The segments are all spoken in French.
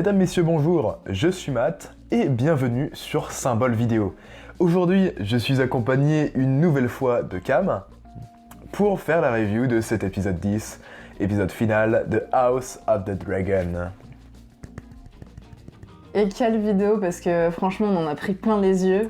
Mesdames, Messieurs, bonjour, je suis Matt et bienvenue sur Symbole Vidéo. Aujourd'hui, je suis accompagné une nouvelle fois de Cam pour faire la review de cet épisode 10, épisode final de House of the Dragon. Et quelle vidéo, parce que franchement on en a pris plein les yeux.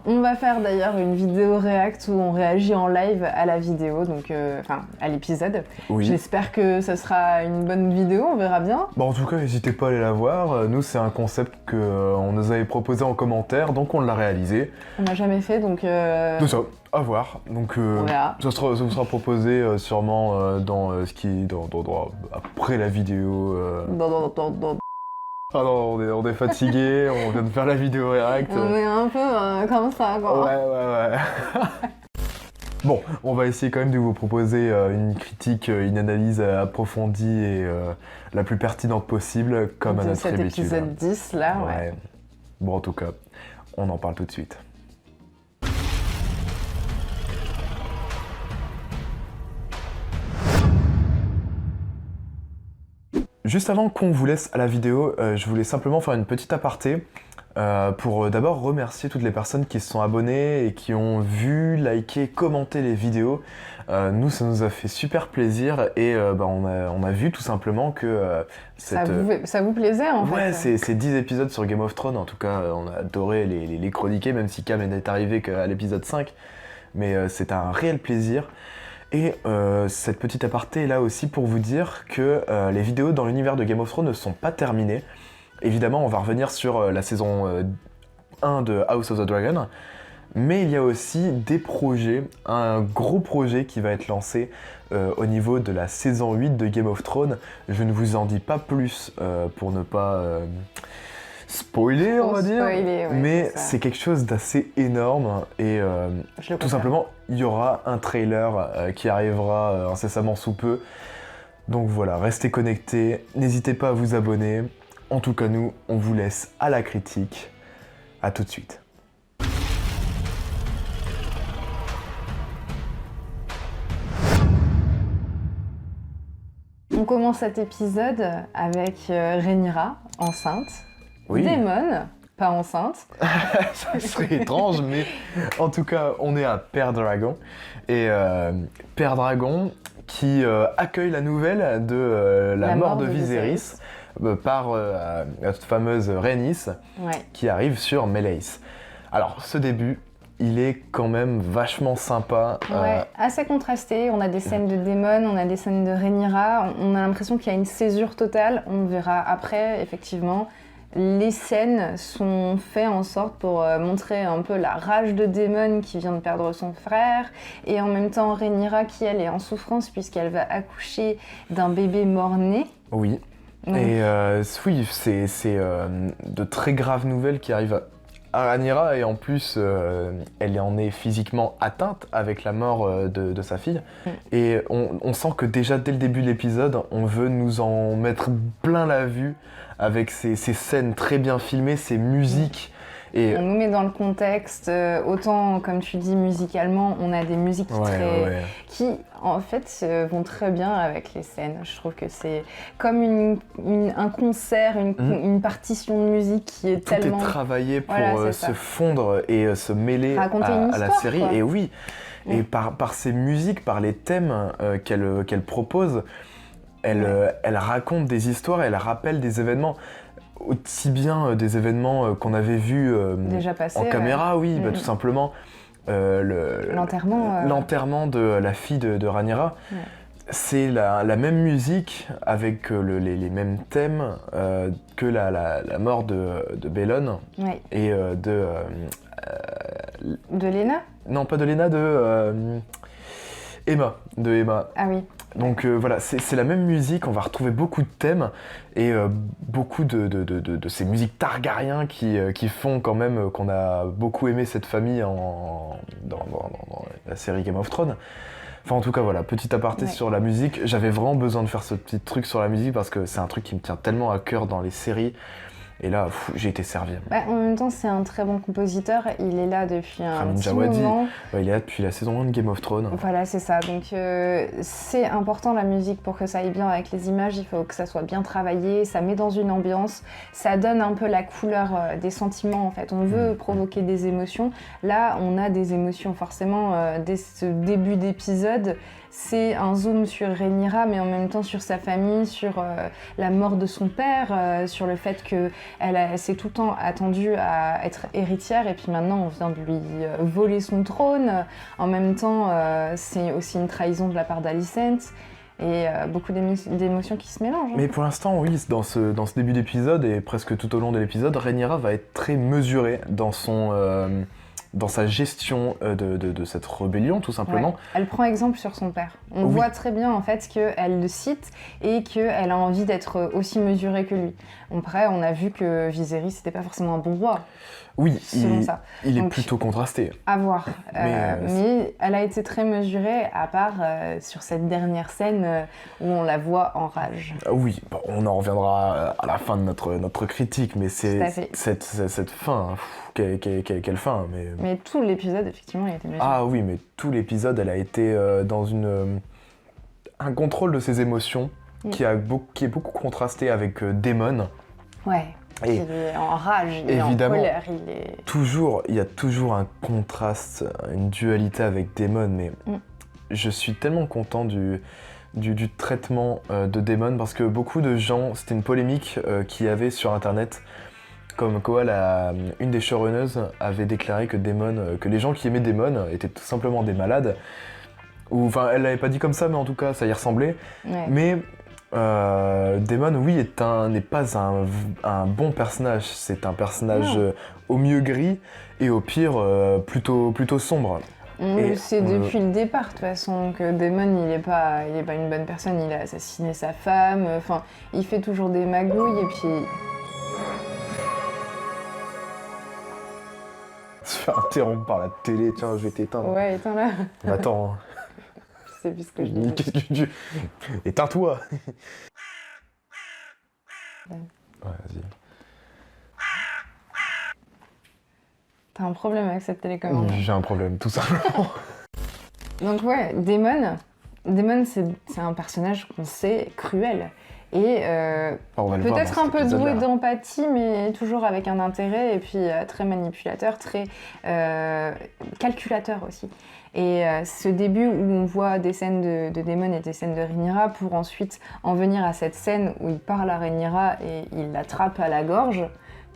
On va faire d'ailleurs une vidéo react où on réagit en live à la vidéo, donc à l'épisode. Oui. J'espère que ça sera une bonne vidéo, on verra bien. Bon, en tout cas, n'hésitez pas à aller la voir. Nous, c'est un concept qu'on nous avait proposé en commentaire, donc on l'a réalisé. On n'a jamais fait, donc... De ça, à voir. Donc, on verra. ça vous sera proposé sûrement dans après la vidéo. Ah non, on est fatigué, on vient de faire la vidéo react. On est un peu comme ça, quoi. Ouais. Bon, on va essayer quand même de vous proposer une critique, une analyse approfondie et la plus pertinente possible, comme à notre cet habitude. Épisode 10, là, ouais. Bon, en tout cas, on en parle tout de suite. Juste avant qu'on vous laisse à la vidéo, je voulais simplement faire une petite aparté pour d'abord remercier toutes les personnes qui se sont abonnées et qui ont vu, liké, commenté les vidéos. Nous, ça nous a fait super plaisir et on a vu tout simplement que... ça vous plaisait en fait. Ouais, ces 10 épisodes sur Game of Thrones, en tout cas, on a adoré les chroniquer, même si Cam n'est arrivé qu'à l'épisode 5. Mais c'est un réel plaisir. Et cette petite aparté est là aussi pour vous dire que les vidéos dans l'univers de Game of Thrones ne sont pas terminées. Évidemment, on va revenir sur la saison 1 de House of the Dragon, mais il y a aussi des projets, un gros projet qui va être lancé au niveau de la saison 8 de Game of Thrones. Je ne vous en dis pas plus pour ne pas... spoiler, on va dire, ouais, mais c'est quelque chose d'assez énorme et tout simplement il y aura un trailer qui arrivera incessamment sous peu. Donc voilà, restez connectés, n'hésitez pas à vous abonner. En tout cas nous, on vous laisse à la critique. À tout de suite. On commence cet épisode avec Rhaenyra, enceinte. Oui. Daemon, pas enceinte. Ça serait étrange, mais en tout cas, on est à Père Dragon. Et Père Dragon qui accueille la nouvelle de la mort de Viserys par la fameuse Rhaenys qui arrive sur Meleys. Alors, ce début, il est quand même vachement sympa. Ouais, assez contrasté. On a des scènes de Daemon, on a des scènes de Rhaenyra. On a l'impression qu'il y a une césure totale. On verra après, effectivement. Les scènes sont faites en sorte pour montrer un peu la rage de Daemon qui vient de perdre son frère et en même temps Rhaenyra qui elle est en souffrance puisqu'elle va accoucher d'un bébé mort-né. Oui, et oui, c'est de très graves nouvelles qui arrivent à Rhaenyra et en plus elle en est physiquement atteinte avec la mort de sa fille. Et on sent que déjà dès le début de l'épisode on veut nous en mettre plein la vue avec ces scènes très bien filmées, ces musiques. Et on nous met dans le contexte, autant comme tu dis musicalement, on a des musiques qui en fait vont très bien avec les scènes. Je trouve que c'est comme un concert, une partition de musique qui est tellement... Tout est travaillé pour se fondre et se mêler à la série. Quoi. Et oui, et par ces musiques, par les thèmes qu'elle propose, elle raconte des histoires, elle rappelle des événements. Aussi bien des événements qu'on avait vus déjà passé, en caméra, tout simplement l'enterrement de la fille de Rhaenyra. C'est la même musique avec les mêmes thèmes que la mort de Bellone et de Lena ? Non, pas de Lena, de Emma. Ah oui. Donc voilà, c'est la même musique, on va retrouver beaucoup de thèmes et beaucoup de ces musiques Targaryen qui font quand même qu'on a beaucoup aimé cette famille dans la série Game of Thrones. Enfin en tout cas voilà, petit aparté sur la musique, j'avais vraiment besoin de faire ce petit truc sur la musique parce que c'est un truc qui me tient tellement à cœur dans les séries. Et là, j'ai été servi. Bah, en même temps, c'est un très bon compositeur. Il est là depuis un Ramin petit Djawadi, moment. il est là depuis la saison 1 de Game of Thrones. Voilà, c'est ça. Donc, c'est important la musique pour que ça aille bien avec les images. Il faut que ça soit bien travaillé. Ça met dans une ambiance. Ça donne un peu la couleur des sentiments, en fait. On veut provoquer des émotions. Là, on a des émotions, forcément, dès ce début d'épisode. C'est un zoom sur Rhaenyra, mais en même temps sur sa famille, sur la mort de son père, sur le fait qu'elle s'est tout le temps attendue à être héritière, et puis maintenant on vient de lui voler son trône. En même temps, c'est aussi une trahison de la part d'Alicent, et beaucoup d'émotions qui se mélangent. Mais pour l'instant, oui, dans ce début d'épisode, et presque tout au long de l'épisode, Rhaenyra va être très mesurée dans sa gestion de cette rébellion, tout simplement. Ouais. Elle prend exemple sur son père. On voit très bien en fait qu'elle le cite et qu'elle a envie d'être aussi mesurée que lui. Après, on a vu que Viserys c'était pas forcément un bon roi. Oui, il est Donc, plutôt contrasté. À voir. Mais elle a été très mesurée, à part sur cette dernière scène où on la voit en rage. Oui, on en reviendra à la fin de notre critique, mais c'est cette fin, quelle fin. Mais tout l'épisode, effectivement, il a été mesuré. Ah oui, mais tout l'épisode, elle a été dans un contrôle de ses émotions qui est beaucoup contrasté avec Daemon. Ouais. Il est en rage, il est en colère, il y a toujours un contraste, une dualité avec Daemon, mais je suis tellement content du traitement de Daemon, parce que beaucoup de gens, c'était une polémique qu'il y avait sur internet, comme quoi une des showrunners avait déclaré que que les gens qui aimaient Daemon étaient tout simplement des malades. Enfin, elle l'avait pas dit comme ça, mais en tout cas, ça y ressemblait. Ouais. Mais Daemon, oui, n'est pas un bon personnage. C'est un personnage au mieux gris et au pire plutôt sombre. C'est depuis le départ, de toute façon, que Daemon, il est pas une bonne personne. Il a assassiné sa femme. Enfin, il fait toujours des magouilles et puis. Se faire interrompre par la télé. Tiens, je vais t'éteindre. Ouais, éteins-la. Attends. C'est plus ce que je dis. Qu'est-ce que tu... Éteins-toi. Ouais, vas-y. T'as un problème avec cette télécommande? J'ai un problème, tout simplement. Donc ouais, Daemon, c'est un personnage qu'on sait cruel. Et peut-être un peu doué d'empathie, mais toujours avec un intérêt, et puis très manipulateur, très calculateur aussi. Et ce début où on voit des scènes de Daemon et des scènes de Rhaenyra, pour ensuite en venir à cette scène où il parle à Rhaenyra et il l'attrape à la gorge,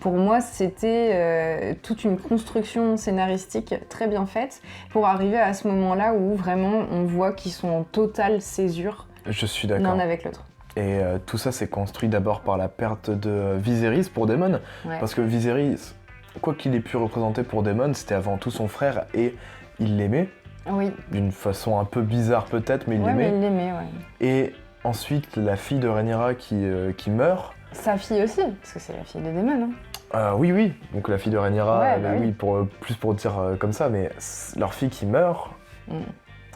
pour moi c'était toute une construction scénaristique très bien faite pour arriver à ce moment-là où vraiment on voit qu'ils sont en totale césure l'un avec l'autre. Et tout ça s'est construit d'abord par la perte de Viserys pour Daemon, parce que Viserys, quoi qu'il ait pu représenter pour Daemon, c'était avant tout son frère et il l'aimait. Oui. D'une façon un peu bizarre peut-être, mais il l'aimait. Mais il l'aimait, ouais. Et ensuite, la fille de Rhaenyra qui meurt. Sa fille aussi, parce que c'est la fille de Daemon. Oui. Donc la fille de Rhaenyra, oui, plus pour dire comme ça, mais leur fille qui meurt.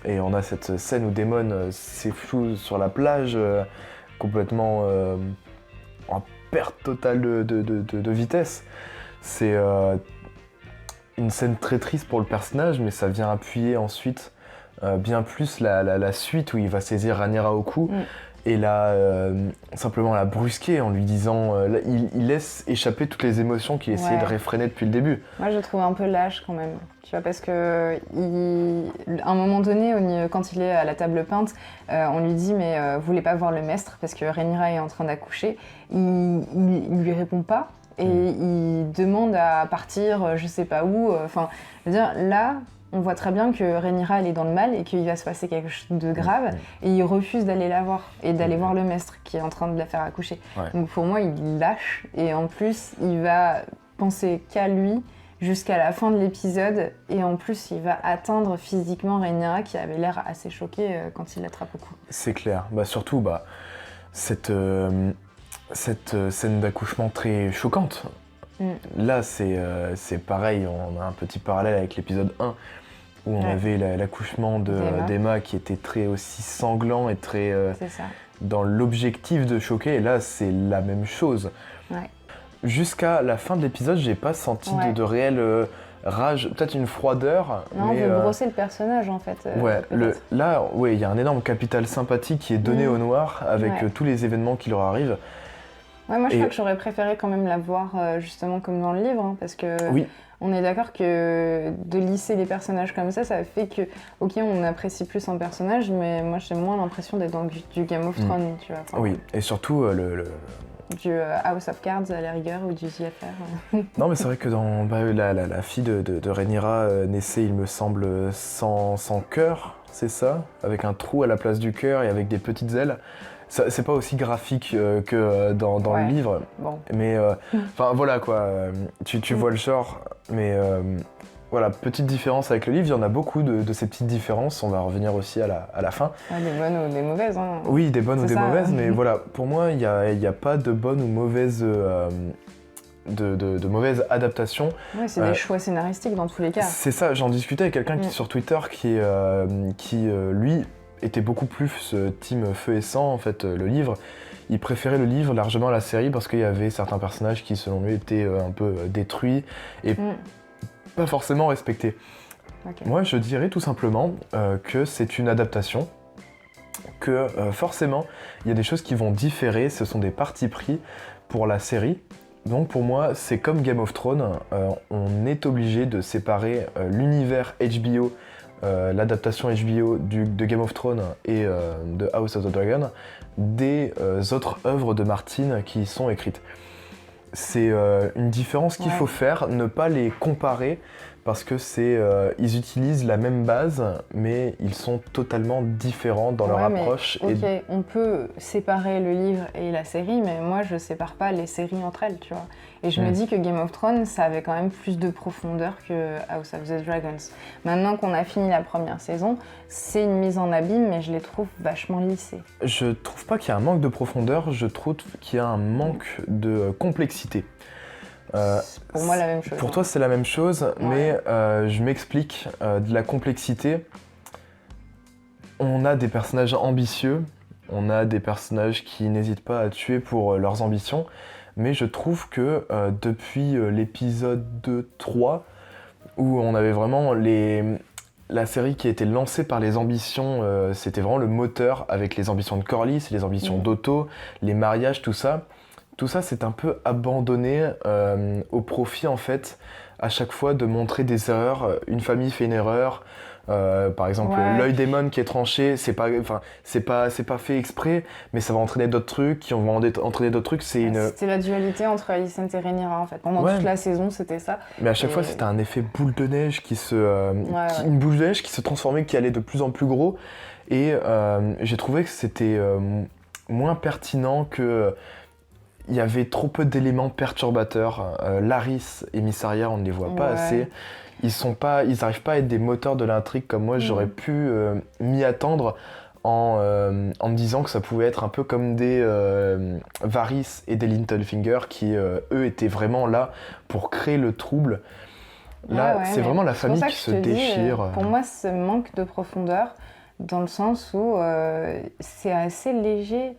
Et on a cette scène où Daemon s'échoue sur la plage, complètement en perte totale de vitesse. C'est une scène très triste pour le personnage, mais ça vient appuyer ensuite bien plus la suite où il va saisir Rhaenyra au cou et simplement la brusquer en lui disant... il laisse échapper toutes les émotions qu'il essayait de réfréner depuis le début. Moi, je le trouve un peu lâche quand même, tu vois, parce que à un moment donné, quand il est à la table peinte, on lui dit « mais vous voulez pas voir le maître parce que Rhaenyra est en train d'accoucher ». Il lui répond pas. Et il demande à partir, je sais pas où. Enfin, je veux dire, là, on voit très bien que Rhaenyra, elle est dans le mal et qu'il va se passer quelque chose de grave. Et il refuse d'aller la voir et d'aller voir le maître qui est en train de la faire accoucher. Donc pour moi, il lâche. Et en plus, il va penser qu'à lui jusqu'à la fin de l'épisode. Et en plus, il va atteindre physiquement Rhaenyra qui avait l'air assez choquée quand il l'attrape au cou. C'est clair. Surtout, cette scène d'accouchement très choquante. Là, c'est pareil, on a un petit parallèle avec l'épisode 1, où on avait l'accouchement d'Aemma qui était très aussi sanglant et très dans l'objectif de choquer, et là, c'est la même chose. jusqu'à la fin de l'épisode, j'ai pas senti de réelle rage, peut-être une froideur. Non, mais, on veut brosser le personnage en fait. Là, il y a un énorme capital sympathie qui est donné au noir avec tous les événements qui leur arrivent. Ouais, moi je crois que j'aurais préféré quand même la voir justement comme dans le livre, hein, parce que on est d'accord que de lisser les personnages comme ça fait que, ok, on apprécie plus un personnage, mais moi j'ai moins l'impression d'être dans du Game of Thrones, tu vois. Enfin, oui, et surtout du House of Cards à la rigueur ou du JFR. Non, mais c'est vrai que dans la fille de Rhaenyra naissait, il me semble, sans cœur, c'est ça, avec un trou à la place du cœur et avec des petites ailes. C'est pas aussi graphique que dans le livre, mais enfin voilà quoi, tu vois le genre, mais voilà, petite différence avec le livre, il y en a beaucoup de ces petites différences, on va revenir aussi à la fin. Des bonnes ou des mauvaises. Hein. Oui, des bonnes ou des mauvaises, mais voilà, pour moi, il n'y a pas de bonnes ou mauvaises... De mauvaises adaptations. Ouais, c'est des choix scénaristiques dans tous les cas. C'est ça, j'en discutais avec quelqu'un sur Twitter qui lui, était beaucoup plus team feu et sang, en fait, le livre. Il préférait le livre largement à la série parce qu'il y avait certains personnages qui, selon lui, étaient un peu détruits et pas forcément respectés. Okay. Moi, je dirais tout simplement que c'est une adaptation, que forcément, il y a des choses qui vont différer, ce sont des partis pris pour la série. Donc pour moi, c'est comme Game of Thrones, on est obligé de séparer l'univers HBO, l'adaptation HBO de Game of Thrones et de House of the Dragon des autres œuvres de Martin qui y sont écrites. C'est une différence qu'il faut faire, ne pas les comparer parce que ils utilisent la même base, mais ils sont totalement différents dans leur approche. Ok, on peut séparer le livre et la série, mais moi je sépare pas les séries entre elles, tu vois. Et je me dis que Game of Thrones, ça avait quand même plus de profondeur que House of the Dragons. Maintenant qu'on a fini la première saison, c'est une mise en abîme, mais je les trouve vachement lissées. Je trouve pas qu'il y a un manque de profondeur, je trouve qu'il y a un manque de complexité. Pour moi, la même chose. Pour toi, c'est la même chose, mais je m'explique. De la complexité, on a des personnages ambitieux, on a des personnages qui n'hésitent pas à tuer pour leurs ambitions, mais je trouve que depuis l'épisode 2-3, où on avait vraiment la série qui a été lancée par les ambitions, c'était vraiment le moteur avec les ambitions de Corlys, les ambitions d'Otto, les mariages, tout ça. Tout ça, c'est un peu abandonné au profit, en fait, à chaque fois de montrer des erreurs. Une famille fait une erreur, par exemple, l'œil démon qui est tranché, c'est pas fait exprès, mais ça va entraîner d'autres trucs, qui vont entraîner d'autres trucs. C'était la dualité entre Alicent et Rhaenyra, en fait. Pendant toute la saison, c'était ça. Mais à chaque fois, c'était un effet boule de neige une boule de neige qui se transformait, qui allait de plus en plus gros. Et j'ai trouvé que c'était moins pertinent que... Il y avait trop peu d'éléments perturbateurs. Larys et Mysaria, on ne les voit pas assez. Ils n'arrivent pas à être des moteurs de l'intrigue comme moi. J'aurais pu m'y attendre en me disant que ça pouvait être un peu comme des Varys et des Littlefinger qui, eux, étaient vraiment là pour créer le trouble. Là, c'est vraiment la famille qui se déchire. Pour moi, ce manque de profondeur, dans le sens où c'est assez léger.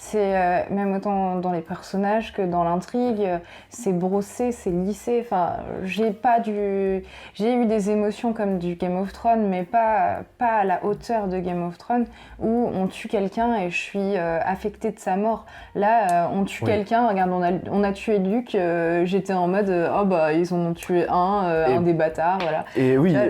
C'est même autant dans les personnages que dans l'intrigue, c'est brossé, c'est lissé. Enfin, j'ai eu des émotions comme du Game of Thrones, mais pas à la hauteur de Game of Thrones où on tue quelqu'un et je suis affectée de sa mort. Là, on tue quelqu'un. Regarde, on a tué Luke. J'étais en mode ils en ont tué un des bâtards, voilà. Et oui. Là,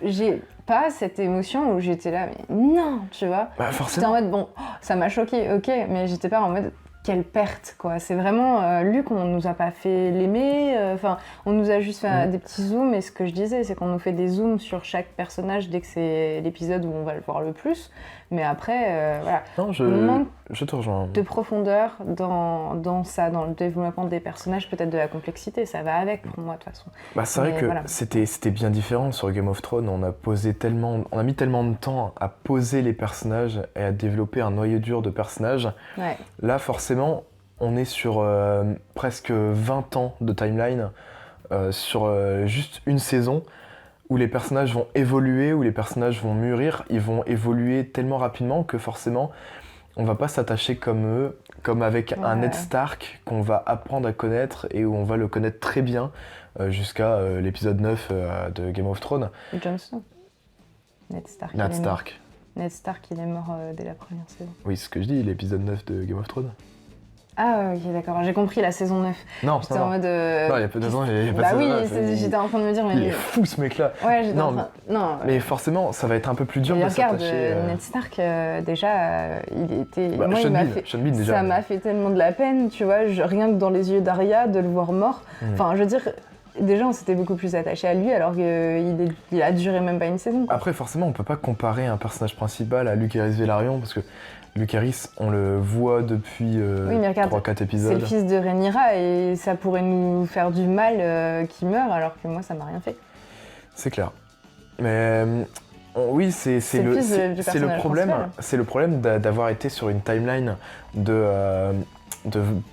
j'ai pas cette émotion où j'étais là, mais non, tu vois. J'étais en mode, ça m'a choqué, ok, mais j'étais pas en mode, quelle perte, quoi. C'est vraiment, Luc, on nous a pas fait l'aimer, on nous a juste fait des petits zooms, et ce que je disais, c'est qu'on nous fait des zooms sur chaque personnage dès que c'est l'épisode où on va le voir le plus, mais après, voilà. Non, je te rejoins. De profondeur dans le développement des personnages, peut-être de la complexité, ça va avec pour moi de toute façon. C'est vrai que c'était bien différent sur Game of Thrones, on a mis tellement de temps à poser les personnages et à développer un noyau dur de personnages. Ouais. Là, forcément, on est sur presque 20 ans de timeline, sur juste une saison, où les personnages vont évoluer, où les personnages vont mûrir, ils vont évoluer tellement rapidement que forcément, on va pas s'attacher comme eux, comme avec un Ned Stark qu'on va apprendre à connaître et où on va le connaître très bien jusqu'à l'épisode 9 de Game of Thrones. Jon Snow. Ned Stark. Ned Stark, il est mort dès la première saison. Oui, c'est ce que je dis, l'épisode 9 de Game of Thrones. Ah ok, d'accord, j'ai compris la saison 9. Non, j'étais en mode... Non, il y a peu de temps, il y a pas Bah oui, j'étais en train de me dire... Mais... Il est fou ce mec-là. Ouais, j'étais en train... Non, mais forcément, ça va être un peu plus dur de s'attacher... Ned Stark, déjà, il était... Bah, moi, Sean Bean, déjà. Ça m'a fait tellement de la peine, tu vois, rien que dans les yeux d'Arya, de le voir mort. Enfin, je veux dire... Déjà, on s'était beaucoup plus attaché à lui, alors qu'il a duré même pas une saison. Quoi. Après, forcément, on peut pas comparer un personnage principal à Lucerys Velaryon, parce que Lucerys, on le voit depuis 3-4 épisodes. C'est le fils de Rhaenyra, et ça pourrait nous faire du mal qu'il meure, alors que moi, ça m'a rien fait. C'est clair. Mais oui, c'est le problème. C'est le problème d'avoir été sur une timeline de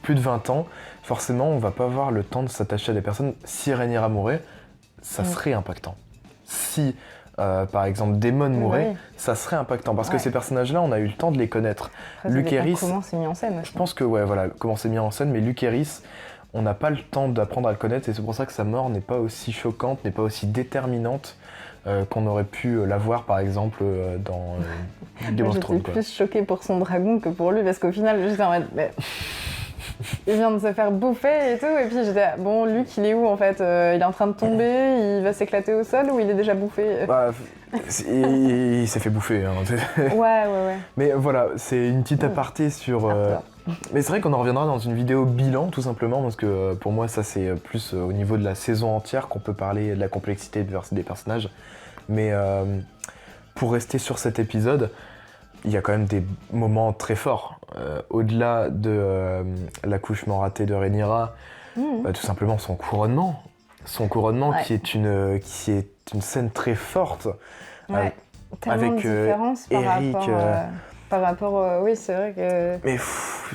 plus de 20 ans. Forcément, on va pas avoir le temps de s'attacher à des personnes. Si Rhaenyra mourait, ça serait impactant. Si, par exemple, Daemon mourait, ça serait impactant. Parce que ces personnages-là, on a eu le temps de les connaître. Lucerys, comment c'est mis en scène aussi. Je pense que, comment c'est mis en scène, mais Lucerys, on n'a pas le temps d'apprendre à le connaître, et c'est pour ça que sa mort n'est pas aussi choquante, n'est pas aussi déterminante qu'on aurait pu l'avoir, par exemple, dans Game of Thrones. J'étais plus choquée pour son dragon que pour lui, parce qu'au final, j'étais en mode... Il vient de se faire bouffer et tout, et puis j'étais bon, Luke il est où en fait il est en train de tomber, il va s'éclater au sol ou il est déjà bouffé il s'est fait bouffer. Hein. Ouais. Mais voilà, c'est une petite aparté sur... Mais c'est vrai qu'on en reviendra dans une vidéo bilan tout simplement, parce que pour moi ça c'est plus au niveau de la saison entière qu'on peut parler de la complexité des personnages. Mais pour rester sur cet épisode, il y a quand même des moments très forts. Au-delà de l'accouchement raté de Rhaenyra, tout simplement son couronnement. Son couronnement qui est une scène très forte. Ouais, tellement de différence par rapport... oui, c'est vrai que... Mais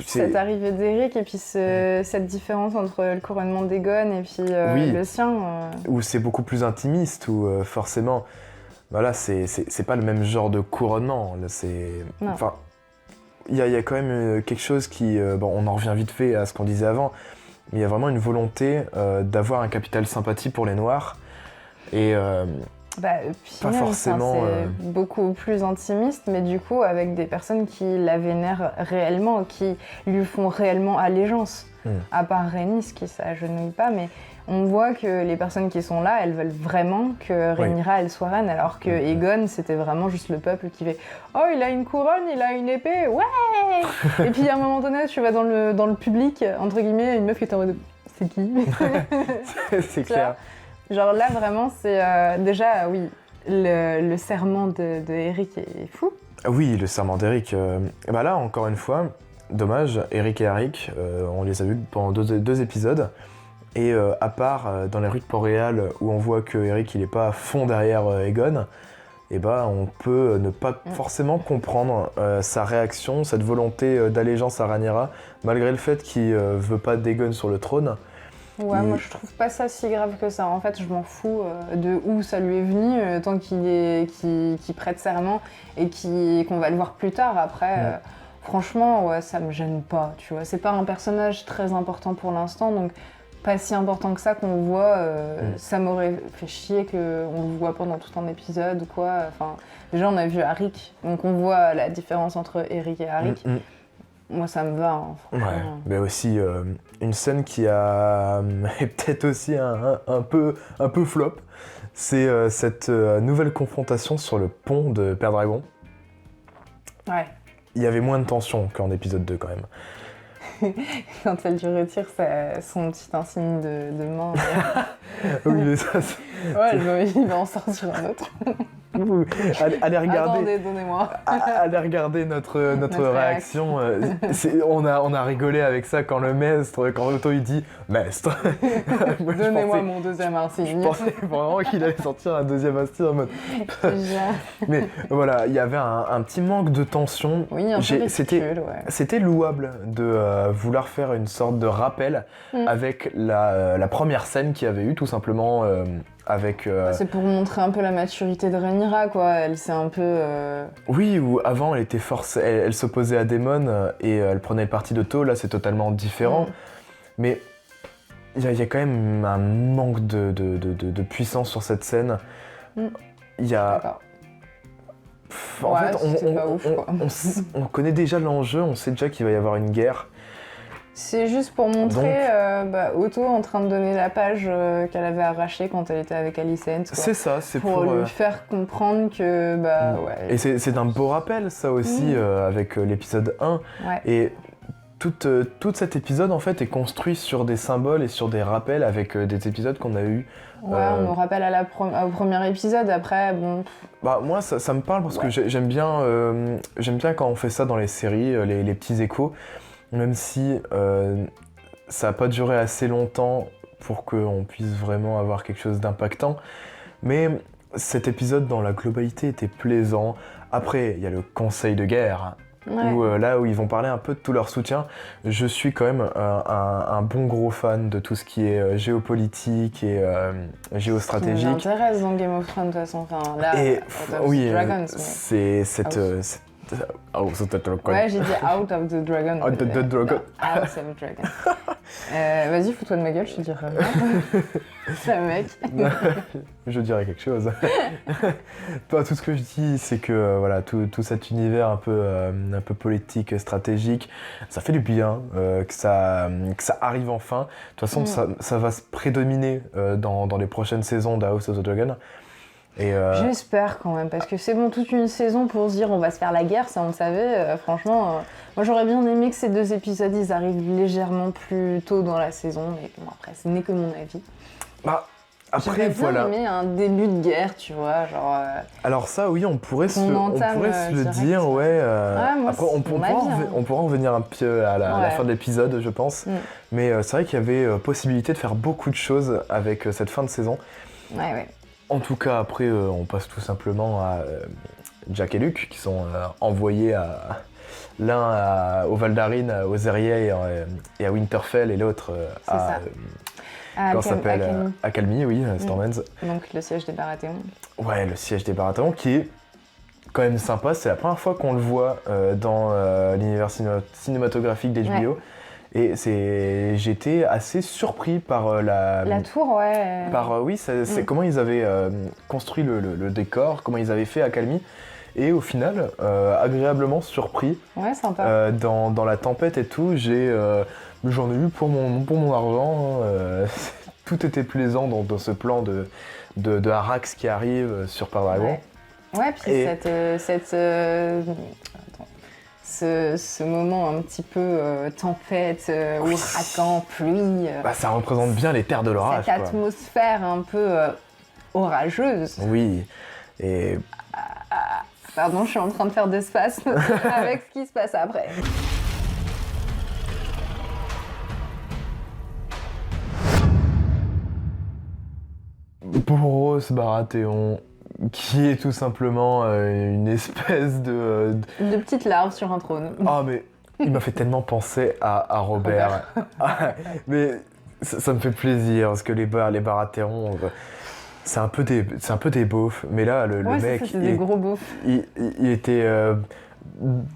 cette arrivée d'Eric et puis cette différence entre le couronnement d'Aegon et puis le sien... Où c'est beaucoup plus intimiste, où forcément... Voilà, c'est pas le même genre de couronnement. Là, enfin, il y a quand même quelque chose qui... on en revient vite fait à ce qu'on disait avant, mais il y a vraiment une volonté d'avoir un capital sympathie pour les Noirs. Et pas forcément... c'est beaucoup plus intimiste, mais du coup, avec des personnes qui la vénèrent réellement, qui lui font réellement allégeance. À part Rhaenys, qui s'agenouille pas, mais... On voit que les personnes qui sont là, elles veulent vraiment que Rhaenyra elle soit reine, alors que Aegon, c'était vraiment juste le peuple qui fait « Oh, il a une couronne, il a une épée, ouais !» Et puis à un moment donné, tu vas dans le public, entre guillemets, une meuf qui est en mode « C'est qui ?» C'est clair. Genre là, vraiment, c'est déjà, oui, le serment de Eric est fou. Oui, le serment d'Eric. Là, encore une fois, dommage, Eric et Eric, on les a vus pendant deux épisodes. Et à part dans les rues de Port-Réal où on voit que Eric il est pas à fond derrière Aegon, on peut ne pas forcément comprendre sa réaction, cette volonté d'allégeance à Rhaenyra, malgré le fait qu'il veut pas d'Aegon sur le trône. Ouais, moi je trouve pas ça si grave que ça. En fait, je m'en fous de où ça lui est venu, tant qu'il prête serment et qu'on va le voir plus tard. Après, franchement, ça me gêne pas. Tu vois, c'est pas un personnage très important pour l'instant, donc. Pas si important que ça qu'on le voit, ça m'aurait fait chier qu'on le voit pendant tout un épisode ou quoi. Enfin, déjà on a vu Arik, donc on voit la différence entre Eric et Arik. Moi ça me va, franchement. Ouais, mais aussi une scène qui a est peut-être aussi un peu flop, c'est cette nouvelle confrontation sur le pont de Père Dragon. Ouais. Il y avait moins de tension qu'en épisode 2 quand même. Quand elle lui retire son petit insigne de main. Oui, mais ça c'est... Ouais, il va en sortir un autre. Allez regarder. Attendez, donnez-moi. Allez regarder notre réaction. On a rigolé avec ça quand Otto il dit « Mestre ». Donnez-moi mon deuxième insigne. Je pensais vraiment qu'il allait sortir un deuxième insigne en mode... Mais voilà, il y avait un petit manque de tension. Oui, un peu ridicule, ouais. C'était louable de vouloir faire une sorte de rappel avec la première scène qu'il y avait eu, tout simplement avec... C'est pour montrer un peu la maturité de Rhaenyra, quoi. Elle s'est un peu... Oui, ou avant, elle était forcée, elle s'opposait à Daemon et elle prenait le parti d'Otto. Là, c'est totalement différent. Mais il y a quand même un manque de puissance sur cette scène. Il y a... D'accord. En Ouais, fait, c'est pas ouf, quoi. on connaît déjà l'enjeu, on sait déjà qu'il va y avoir une guerre. C'est juste pour montrer Otto en train de donner la page qu'elle avait arrachée quand elle était avec Alicent, quoi. C'est ça, c'est pour lui faire comprendre que, ouais... Et c'est un beau rappel, ça aussi, avec l'épisode 1. Ouais. Et tout cet épisode, en fait, est construit sur des symboles et sur des rappels avec des épisodes qu'on a eus. Ouais, on nous rappelle au premier épisode, après, bon... Moi, ça me parle parce que j'aime bien quand on fait ça dans les séries, les petits échos, même si ça n'a pas duré assez longtemps pour qu'on puisse vraiment avoir quelque chose d'impactant. Mais cet épisode, dans la globalité, était plaisant. Après, il y a le conseil de guerre, là où ils vont parler un peu de tout leur soutien. Je suis quand même un bon gros fan de tout ce qui est géopolitique et géostratégique. Ça m'intéresse dans Game of Thrones, de toute façon. Enfin, là, Dragons, c'est cette... House of the Dragon. Ouais, j'ai dit Out of the Dragon. Out of the Dragon. House of the Dragon. Vas-y, fous-toi de ma gueule, je te dirai rien. C'est un mec. Je dirais quelque chose. Tout ce que je dis, c'est que voilà, tout cet univers un peu politique, stratégique, ça fait du bien que ça arrive enfin. De toute façon, ça va se prédominer dans les prochaines saisons de House of the Dragon. J'espère quand même, parce que c'est bon, toute une saison pour se dire on va se faire la guerre, ça on le savait. Franchement, moi j'aurais bien aimé que ces 2 épisodes ils arrivent légèrement plus tôt dans la saison, mais bon, après ce n'est que mon avis. Après, j'aurais bien aimé un début de guerre, tu vois, genre... Alors ça, oui, on pourrait se le dire, ouais. Après, on pourra en revenir un peu à la fin de l'épisode, je pense. Mais c'est vrai qu'il y avait possibilité de faire beaucoup de choses avec cette fin de saison. Ouais. En tout cas, après, on passe tout simplement à Jack et Luke, qui sont envoyés l'un au Val d'Arin, aux Eryei et à Winterfell, et l'autre à Calmy, oui, Stormends. Donc le siège des Baratheons. Ouais, le siège des Baratheons, qui est quand même sympa. C'est la première fois qu'on le voit dans l'univers cinématographique d'HBO. Et j'étais assez surpris par la tour, ouais. Comment ils avaient construit le décor, comment ils avaient fait à Calmy. Et au final, agréablement surpris. Ouais, sympa. Dans la tempête et tout, j'en ai eu pour mon argent. Tout était plaisant dans ce plan de Arax qui arrive sur Pendragon. Ouais, puis ce moment un petit peu tempête, ouragan, pluie. Ça représente bien les terres de l'orage. Cette atmosphère un peu orageuse. Oui, et... Pardon, je suis en train de faire des spasmes avec ce qui se passe après. Boros Baratheon, qui est tout simplement une espèce de petite larve sur un trône. Ah, mais il m'a fait tellement penser à Robert. Mais ça me fait plaisir, parce que les Baratheons, c'est un peu des beaufs. Mais là, le mec, c'est des gros beaufs. Il était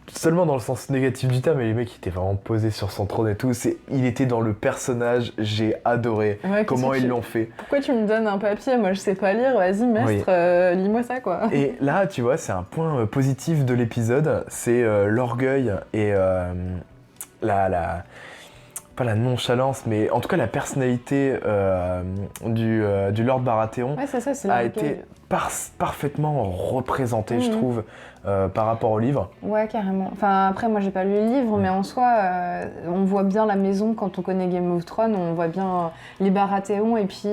seulement dans le sens négatif du terme, mais le mec il était vraiment posé sur son trône et tout. Il était dans le personnage, j'ai adoré comment ils l'ont fait. Pourquoi tu me donnes un papier? Moi je sais pas lire, vas-y maître, lis-moi ça quoi. Et là tu vois, c'est un point positif de l'épisode, c'est l'orgueil et pas la nonchalance, mais en tout cas la personnalité du Lord Baratheon a été parfaitement représentée, je trouve, par rapport au livre. Ouais, carrément. Enfin, après, moi, j'ai pas lu le livre, mais en soi, on voit bien la maison quand on connaît Game of Thrones, on voit bien les Baratheons et puis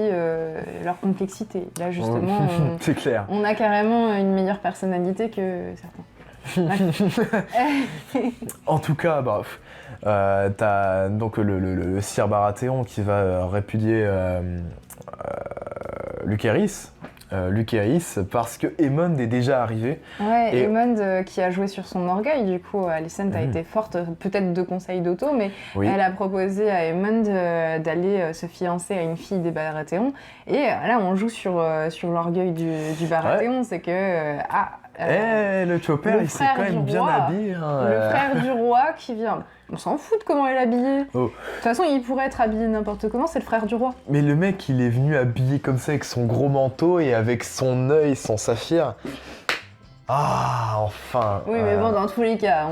leur complexité. Là, justement, c'est clair. On a carrément une meilleure personnalité que certains. En tout cas, t'as donc le Sir Baratheon qui va répudier Lucerys, Lucerys parce que Aemond est déjà arrivé. Ouais, Et- Aemond qui a joué sur son orgueil, du coup, Alicent a été forte, peut-être de conseils d'Otto, mais Oui. elle a proposé à Aemond d'aller se fiancer à une fille des Baratheons. Et là, on joue sur l'orgueil du Baratheon, c'est que... Le Chopper, le il s'est frère quand même du bien roi, habillé. Hein, le frère du roi qui vient... On s'en fout de comment elle est habillée. Oh. De toute façon, il pourrait être habillé n'importe comment, c'est le frère du roi. Mais le mec, il est venu habillé comme ça avec son gros manteau et avec son œil, son saphir. Ah, enfin. Oui, mais bon, dans tous les cas,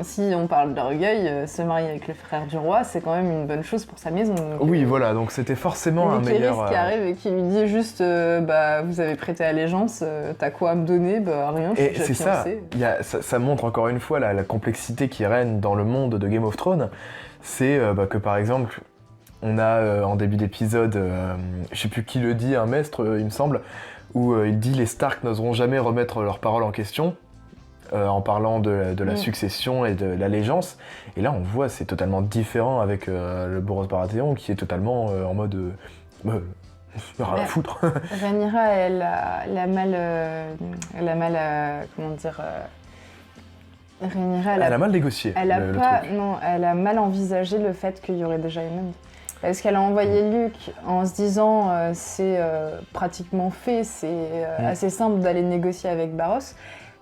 si on parle d'orgueil, se marier avec le frère du roi, c'est quand même une bonne chose pour sa maison. Donc, Oui, voilà, donc c'était forcément un Lucerys meilleur. qui arrive et qui lui dit juste, vous avez prêté allégeance, t'as quoi à me donner? Bah rien, je suis Et déjà c'est ça, fiancée. ça montre encore une fois la complexité qui règne dans le monde de Game of Thrones. C'est que par exemple, on a en début d'épisode, je sais plus qui le dit, un maître, il me semble, où il dit les Stark n'oseront jamais remettre leurs paroles en question, en parlant de la succession et de l'allégeance. Et là, on voit, c'est totalement différent avec le Boros Baratheon, qui est totalement en mode... rien à foutre. Rhaenyra, elle a mal, comment dire... Rhaenyra, Elle a mal négocié elle a le pas, truc. non, elle a mal envisagé le fait qu'il y aurait déjà Aemond. Parce qu'elle a envoyé Luke en se disant c'est pratiquement fait, c'est assez simple d'aller négocier avec Barros.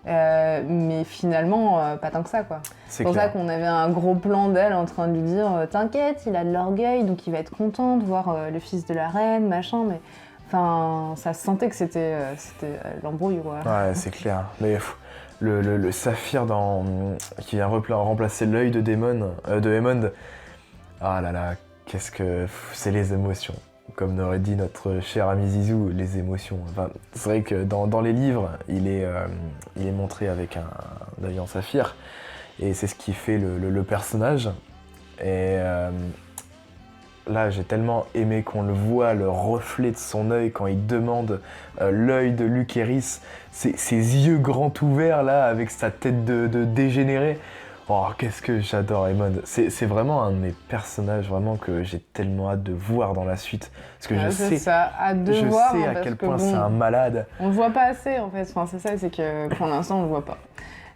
Mais finalement, pas tant que ça, quoi. C'est pour clair. ça qu'on avait un gros plan d'elle en train de lui dire t'inquiète, il a de l'orgueil, donc il va être content de voir le fils de la reine, machin. Mais enfin, ça se sentait que c'était l'embrouille, quoi. Ouais, c'est clair. Mais le saphir qui vient remplacer l'œil de Aemond. Ah là là, c'est les émotions. Comme n'aurait dit notre cher ami Zizou, les émotions. Enfin, c'est vrai que dans les livres, il est montré avec un œil en saphir. Et c'est ce qui fait le personnage. Et là, j'ai tellement aimé qu'on le voit, le reflet de son œil quand il demande l'œil de Lucerys, ses yeux grands ouverts là, avec sa tête de dégénéré. Oh, qu'est-ce que j'adore Aemond. C'est vraiment un de mes personnages vraiment que j'ai tellement hâte de voir dans la suite. Parce que je sais, ça, hâte de je voir, sais hein, à parce quel que point bon, c'est un malade. on le voit pas assez en fait, enfin, c'est ça, c'est que pour l'instant on le voit pas.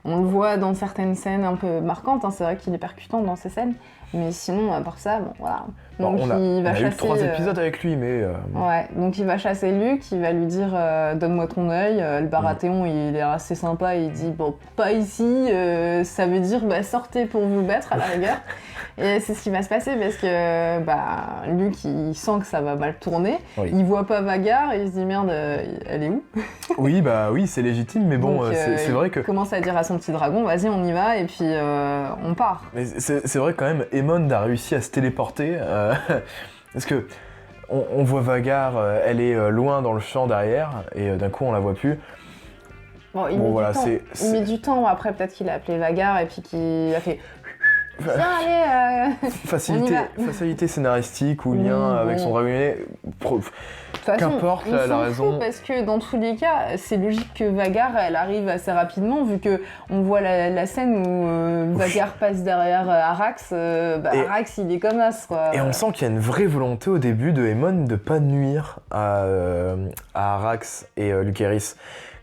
On le voit dans certaines scènes un peu marquantes, hein. C'est vrai qu'il est percutant dans ces scènes, mais sinon à part ça, bon voilà. Donc Bon, on a eu 3 chasser, épisodes avec lui, mais... Ouais, donc il va chasser Luke, il va lui dire donne-moi ton œil. Le Baratheon il est assez sympa, il dit bon pas ici, ça veut dire sortez pour vous battre à la rigueur. Et c'est ce qui va se passer parce que Luke il sent que ça va mal tourner, Oui. il voit pas Vagar et il se dit merde elle est où? Oui, oui, c'est légitime, mais bon, Donc, c'est vrai que... Il commence à dire à son petit dragon vas-y on y va et puis on part. Mais c'est vrai quand même, Aemond a réussi à se téléporter, parce que on voit Vagar, elle est loin dans le champ derrière, et d'un coup on la voit plus. Bon, il Bon, met voilà, du temps. c'est- Il met du temps, après peut-être qu'il a appelé Vagar et puis qu'il a fait viens allez Facilité scénaristique ou Oui, lien avec bon. son dragonnier, De toute façon, Qu'importe, on la s'en raison. fout parce que dans tous les cas, c'est logique que Vagar elle arrive assez rapidement vu que on voit la scène où Vagar passe derrière Arax. Arax il est comme as quoi. et on sent qu'il y a une vraie volonté au début de Aemond de pas nuire à Arax et Lucerys.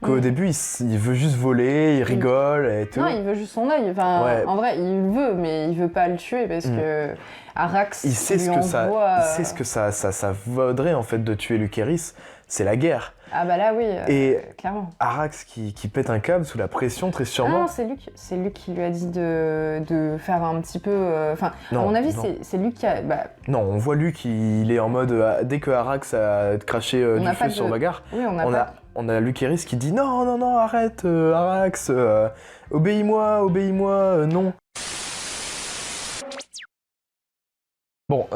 Qu'au début il veut juste voler, il rigole et tout. Non, il veut juste son œil. Enfin, Ouais. en vrai, il veut, mais il veut pas le tuer parce que Arax. Il sait ce lui que ça, envoie, il sait ce que ça vaudrait en fait de tuer Lucerys, c'est la guerre. Ah bah là oui, Et clairement. Arax qui pète un câble sous la pression très Ah sûrement. non, c'est Luc qui lui a dit de faire un petit peu. Enfin, à Non, mon avis, non. c'est Luc qui a. Non, on voit Luc, il est en mode dès que Arax a craché du n'a feu pas sur de- Vagar, Oui, on a on pas. a, on a Lucerys qui dit non, arrête Arax, obéis-moi, non. Bon,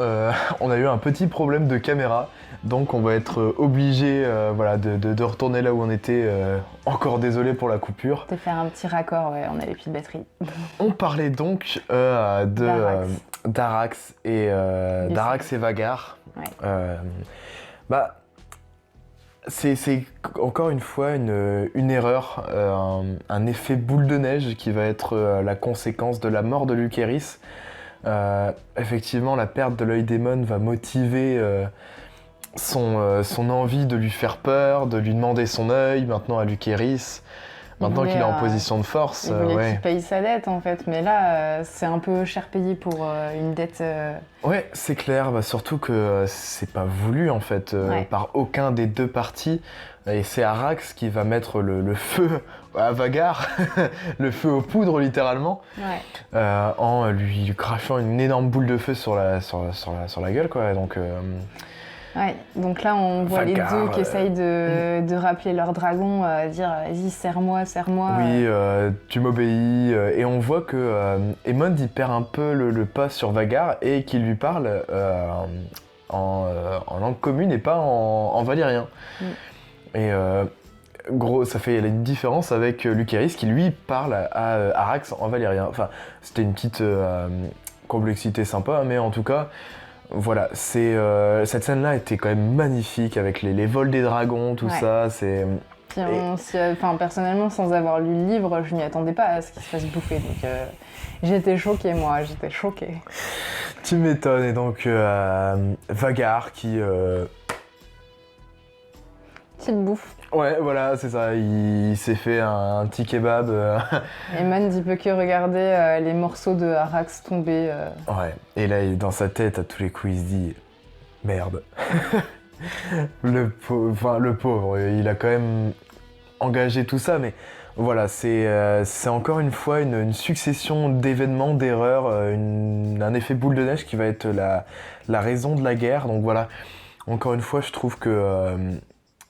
on a eu un petit problème de caméra, donc on va être obligé de retourner là où on était. Encore désolé pour la coupure. De faire un petit raccord, ouais, on a les piles de batterie. On parlait donc d'Arax et Vagar. Ouais. C'est encore une fois une erreur, un effet boule de neige qui va être la conséquence de la mort de Lucerys. Effectivement, la perte de l'œil d'Aemond va motiver son envie de lui faire peur, de lui demander son œil, maintenant à Lucerys, maintenant qu'il est en position de force. Il voulait ouais. qu'il paye sa dette en fait, mais là c'est un peu cher payé pour une dette. Ouais, c'est clair, bah, surtout que c'est pas voulu en fait par aucun des deux partis. Et c'est Arax qui va mettre le feu à Vhagar, le feu aux poudres littéralement, en lui crachant une énorme boule de feu sur la gueule quoi. Donc, ouais, donc là on voit Vhagar, les deux qui essayent de rappeler leur dragon, dire vas-y serre-moi. Oui, tu m'obéis. Et on voit que Aemond il perd un peu le pas sur Vhagar et qu'il lui parle en langue commune et pas en valyrien. Et gros, ça fait une différence avec Lucerys qui lui parle à Arax en valyrien. Enfin, c'était une petite complexité sympa, mais en tout cas, voilà, cette scène-là était quand même magnifique avec les vols des dragons, tout ça. Puis personnellement, sans avoir lu le livre, je m'y attendais pas à ce qu'il se fasse bouffer. Donc j'étais choquée, moi, j'étais choquée. Tu m'étonnes. Et donc Vhagar qui... Petite bouffe. Ouais, voilà, c'est ça. Il s'est fait un petit kebab. Aemond, il peut que regarder les morceaux de Arax tomber. Ouais, et là, dans sa tête, à tous les coups, il se dit « Merde ». Le pauvre, il a quand même engagé tout ça, mais voilà, c'est encore une fois une succession d'événements, d'erreurs, un effet boule de neige qui va être la raison de la guerre. Donc voilà, encore une fois, je trouve que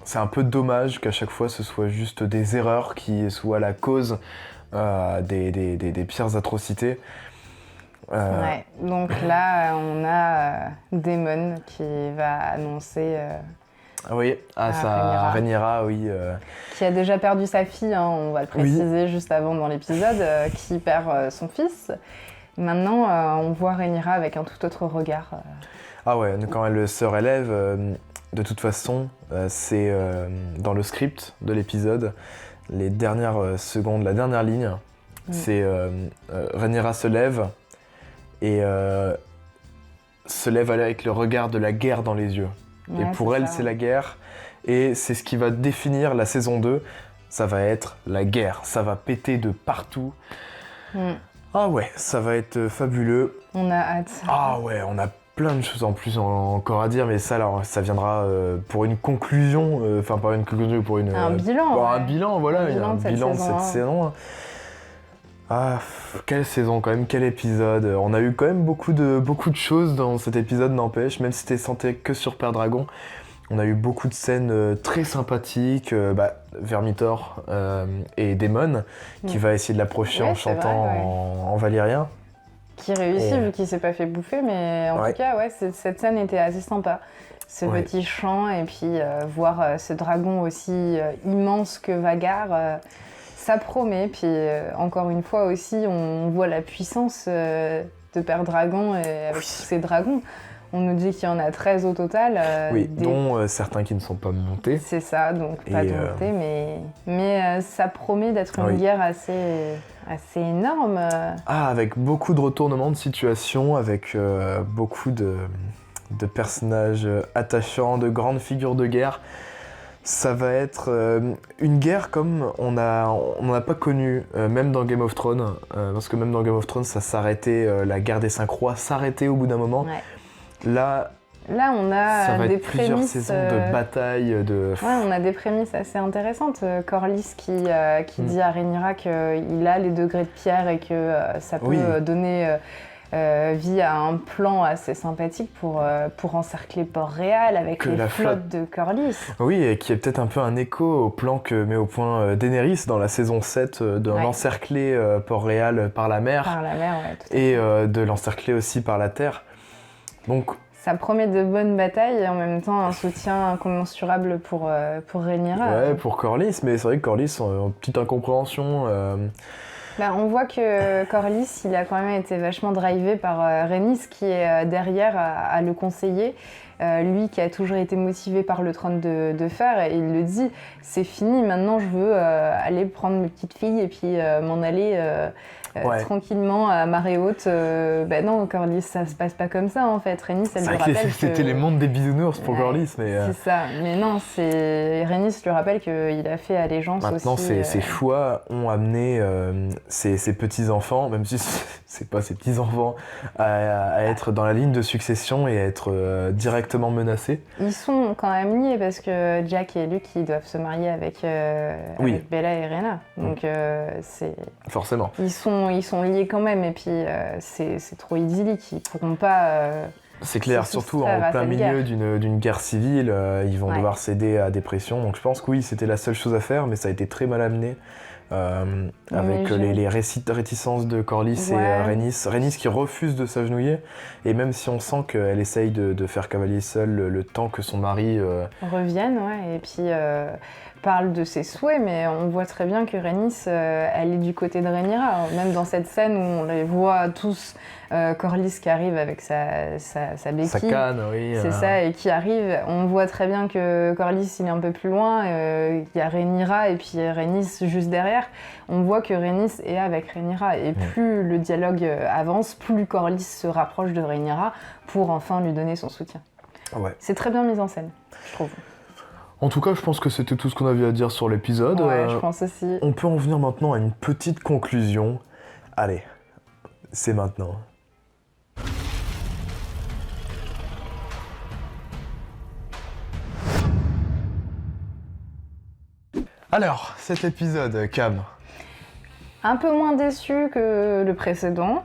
c'est un peu dommage qu'à chaque fois ce soit juste des erreurs qui soient la cause des pires atrocités. Ouais, donc là on a Daemon qui va annoncer oui, à Rhaenyra, oui. Qui a déjà perdu sa fille, hein, on va le préciser juste avant dans l'épisode, qui perd son fils. Maintenant on voit Rhaenyra avec un tout autre regard. Ah ouais, quand elle se relève, de toute façon, c'est dans le script de l'épisode, les dernières secondes, la dernière ligne, c'est Rhaenyra se lève et se lève avec le regard de la guerre dans les yeux. Ouais, et pour elle, c'est la guerre. Et c'est ce qui va définir la saison 2. Ça va être la guerre. Ça va péter de partout. Ah ouais, ça va être fabuleux. On a hâte. Ah ouais, on a plein de choses en plus encore à dire. Mais ça, alors, ça viendra pour une conclusion. Enfin, pas une conclusion, pour une... Un bilan. Un bilan, voilà. Il y a un bilan de cette saison. Ah, quelle saison quand même, quel épisode. On a eu quand même beaucoup de choses dans cet épisode, n'empêche, même si c'était centré que sur Père Dragon. On a eu beaucoup de scènes très sympathiques, Vermithor et Daemon, qui va essayer de l'approcher en chantant en valyrien. Qui réussit vu qu'il s'est pas fait bouffer, mais en tout cas, cette scène était assez sympa. Ce petit chant et puis voir ce dragon aussi immense que Vhagar. Ça promet, puis encore une fois aussi, on voit la puissance de Père Dragon et avec tous ces dragons. On nous dit qu'il y en a 13 au total. Dont certains qui ne sont pas montés. C'est ça, donc pas de montés, mais ça promet d'être une guerre assez énorme. Ah, avec beaucoup de retournements de situation, avec beaucoup de personnages attachants, de grandes figures de guerre. Ça va être une guerre comme on n'en a pas connu, même dans Game of Thrones, parce que même dans Game of Thrones, ça s'arrêtait, la guerre des 5 rois s'arrêtait au bout d'un moment. Là, on a ça va des être plusieurs saisons de bataille, on a des prémices assez intéressantes. Corlys qui dit à Rhaenyra qu'il a les degrés de pierre et que ça peut donner... vie à un plan assez sympathique pour encercler Port-Réal avec les flottes de Corlys. Oui, et qui est peut-être un peu un écho au plan que met au point Daenerys dans la saison 7 de l'encercler Port-Réal par la mer. Par la mer, tout à fait. Et de l'encercler aussi par la terre. Donc, ça promet de bonnes batailles et en même temps un soutien incommensurable pour Rhaenyra. Ouais, pour Corlys, mais c'est vrai que Corlys, en petite incompréhension... Bah, on voit que Corlys, il a quand même été vachement drivé par Rhaenys qui est derrière à le conseiller. Lui qui a toujours été motivé par le trône de fer, et il le dit, c'est fini, maintenant je veux aller prendre mes petites filles et puis m'en aller tranquillement à marée haute. Ben non, Corlys, ça se passe pas comme ça en fait. Rhaenys, elle lui rappelle que... C'était les mondes des bisounours pour Corlys, mais... C'est ça, mais non, Rhaenys lui rappelle qu'il a fait allégeance maintenant, aussi. Maintenant, ses choix ont amené ses petits-enfants, même si c'est pas ses petits-enfants, à être dans la ligne de succession et à être directement menacés. Ils sont quand même liés parce que Jack et Luke, ils doivent se marier avec Bella et Rhaena. Donc c'est... Forcément. Ils sont liés quand même, et puis c'est trop idyllique, ils pourront pas... c'est clair, surtout en plein milieu d'une guerre civile, ils vont devoir céder à des pressions. Donc je pense que oui, c'était la seule chose à faire, mais ça a été très mal amené. Avec les réticences de Corlys et Rhaenys qui refuse de s'agenouiller, et même si on sent qu'elle essaye de faire cavalier seul le temps que son mari revienne, et puis parle de ses souhaits, mais on voit très bien que Rhaenys, elle est du côté de Rhaenyra. Même dans cette scène où on les voit tous, Corlys qui arrive avec sa béquille, sa canne, oui. C'est ça, et qui arrive, on voit très bien que Corlys il est un peu plus loin, il y a Rhaenyra et puis Rhaenys juste derrière. On voit que Rhaenys est avec Rhaenyra, et plus le dialogue avance, plus Corlys se rapproche de Rhaenyra pour enfin lui donner son soutien. Ouais. C'est très bien mis en scène, je trouve. En tout cas, je pense que c'était tout ce qu'on avait à dire sur l'épisode. Ouais, je pense aussi. On peut en venir maintenant à une petite conclusion. Allez, c'est maintenant. Alors, cet épisode, Cam. Un peu moins déçu que le précédent.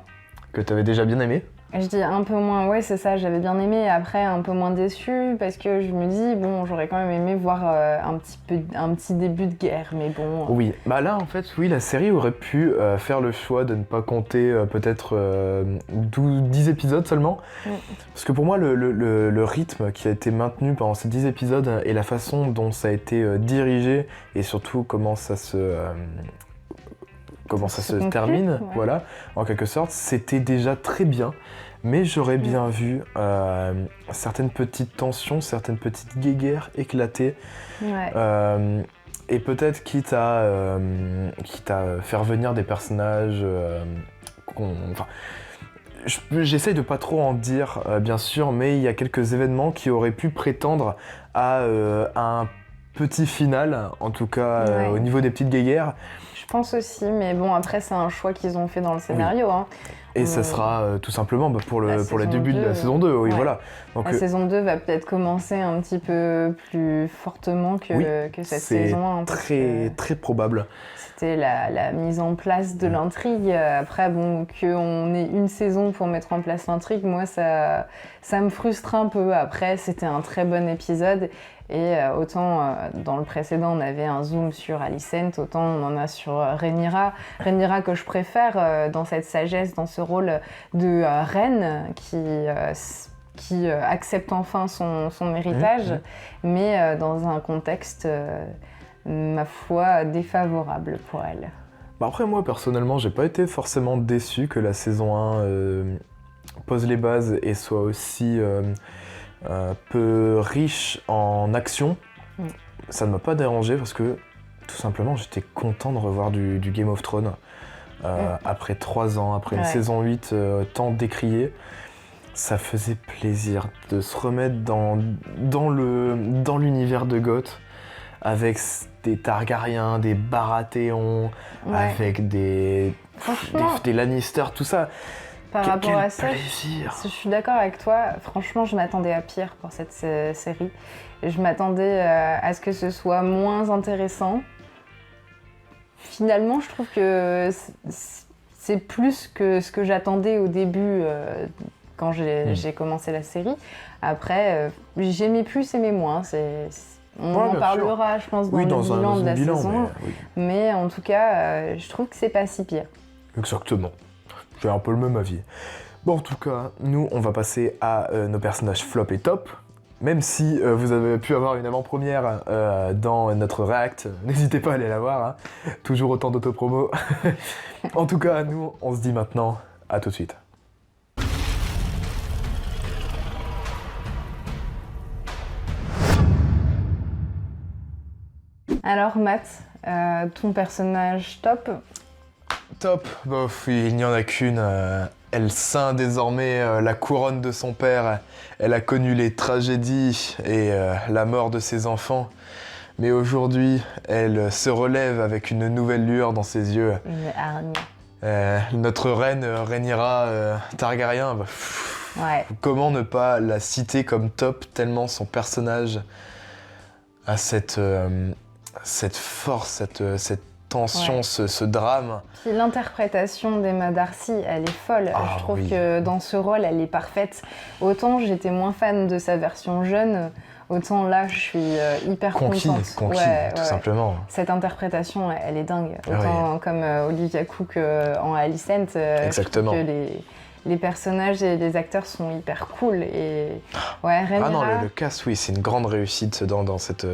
Que t'avais déjà bien aimé. Je dis un peu moins, ouais c'est ça, j'avais bien aimé, après un peu moins déçu parce que je me dis, bon, j'aurais quand même aimé voir un petit début de guerre, mais bon... Oui, bah là en fait, oui, la série aurait pu faire le choix de ne pas compter peut-être 10 épisodes seulement, parce que pour moi le rythme qui a été maintenu pendant ces 10 épisodes et la façon dont ça a été dirigé, et surtout comment ça se termine, voilà, en quelque sorte, c'était déjà très bien, mais j'aurais bien vu certaines petites tensions, certaines petites guéguerres éclater, et peut-être quitte à faire venir des personnages j'essaye de pas trop en dire, bien sûr, mais il y a quelques événements qui auraient pu prétendre à un petit final, en tout cas au niveau des petites guéguerres. Je pense aussi, mais bon, après, c'est un choix qu'ils ont fait dans le scénario. Oui. Hein. Et ça sera tout simplement pour le début de la saison 2, oui, voilà. Donc, la saison 2 va peut-être commencer un petit peu plus fortement que cette saison 1. C'est très probable. C'était la mise en place de l'intrigue. Après, bon, qu'on ait une saison pour mettre en place l'intrigue, moi, ça me frustre un peu. Après, c'était un très bon épisode. Et autant dans le précédent on avait un zoom sur Alicent, autant on en a sur Rhaenyra. Rhaenyra que je préfère dans cette sagesse, dans ce rôle de reine qui accepte enfin son héritage, mais dans un contexte, ma foi, défavorable pour elle. Bah après moi personnellement j'ai pas été forcément déçu que la saison 1 pose les bases et soit aussi... peu riche en action. Ça ne m'a pas dérangé parce que tout simplement j'étais content de revoir du Game of Thrones après 3 ans, après une saison 8 tant décriée. Ça faisait plaisir de se remettre dans l'univers de Goth avec des Targaryens, des Baratheons, avec des Lannister, tout ça. Par rapport à ça, plaisir. Je suis d'accord avec toi. Franchement, je m'attendais à pire pour cette série. Je m'attendais à ce que ce soit moins intéressant. Finalement, je trouve que c'est plus que ce que j'attendais au début quand j'ai commencé la série. Après, j'aimais plus, aimais moins. On en parlera, je pense, dans le bilan de la saison. Mais en tout cas, je trouve que c'est pas si pire. Exactement. J'ai un peu le même avis. Bon, en tout cas, nous, on va passer à nos personnages flop et top. Même si vous avez pu avoir une avant-première dans notre React, n'hésitez pas à aller la voir, hein. Toujours autant d'autopromo. En tout cas, nous, on se dit maintenant, à tout de suite. Alors Matt, ton personnage top? Top, bof, il n'y en a qu'une. Elle ceint désormais la couronne de son père. Elle a connu les tragédies et la mort de ses enfants. Mais aujourd'hui, elle se relève avec une nouvelle lueur dans ses yeux. Une hargne. Notre reine Rhaenyra Targaryen, Ouais. comment ne pas la citer comme top tellement son personnage a cette force, cette tension, Ouais. ce drame. Puis l'interprétation d'Emma Darcy, elle est folle. Ah, Je trouve oui. que dans ce rôle, elle est parfaite. Autant j'étais moins fan de sa version jeune, autant là, je suis hyper Conquis, contente. tout simplement. Cette interprétation, elle est dingue. Autant comme Olivia Cook en Alicent, je trouve Exactement. que les personnages et les acteurs sont hyper cool. Et ouais, Rhaenyra, Ah non, le cast, oui, c'est une grande réussite dans cette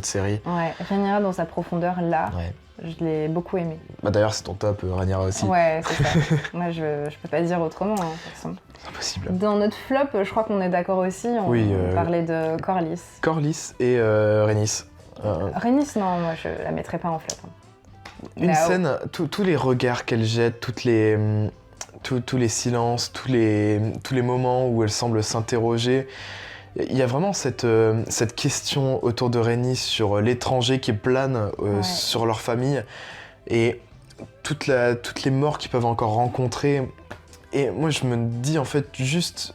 série. ouais, Rhaenyra dans sa profondeur, là, Ouais. je l'ai beaucoup aimée. Bah, d'ailleurs, c'est ton top, Rhaenyra aussi. Ouais, c'est ça. Moi, je peux pas dire autrement, hein, de toute façon. C'est impossible. Dans notre flop, je crois qu'on est d'accord aussi, on parlait de Corlys. Corlys et Rhaenys. Rhaenys, non, moi je la mettrais pas en flop. Hein. Une Là, scène, tous les regards qu'elle jette, tous les silences, tous les moments où elle semble s'interroger. Il y a vraiment cette question autour de Rhaenys sur l'étranger qui plane sur leur famille et toutes les morts qu'ils peuvent encore rencontrer. Et moi, je me dis en fait juste,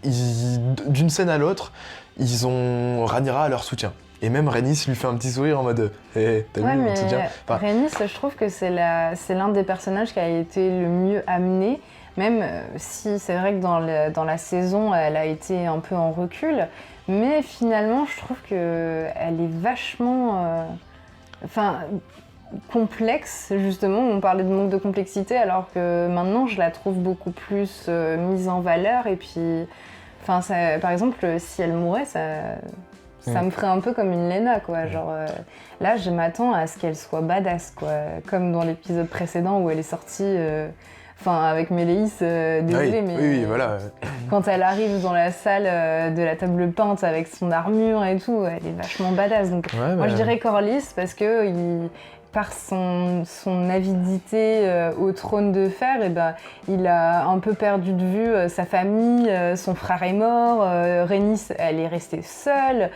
d'une scène à l'autre, ils ont Rhaenyra à leur soutien. Et même Rhaenys lui fait un petit sourire en mode hey, t'as ouais, vu mon mais soutien. Enfin, Rhaenys, je trouve que c'est l'un des personnages qui a été le mieux amené, même si c'est vrai que dans la saison, elle a été un peu en recul, mais finalement, je trouve qu'elle est vachement complexe, justement. On parlait de manque de complexité, alors que maintenant, je la trouve beaucoup plus mise en valeur, et puis, par exemple, si elle mourait, ça me ferait un peu comme une Lena, quoi. Genre, là, je m'attends à ce qu'elle soit badass, quoi. Comme dans l'épisode précédent où elle est sortie, avec Méléis, désolée, mais oui, voilà. quand elle arrive dans la salle de la table peinte avec son armure et tout, elle est vachement badass. Donc, moi, je dirais Corlys parce que par son avidité au trône de fer, il a un peu perdu de vue sa famille, son frère est mort, Rhaenys, elle est restée seule.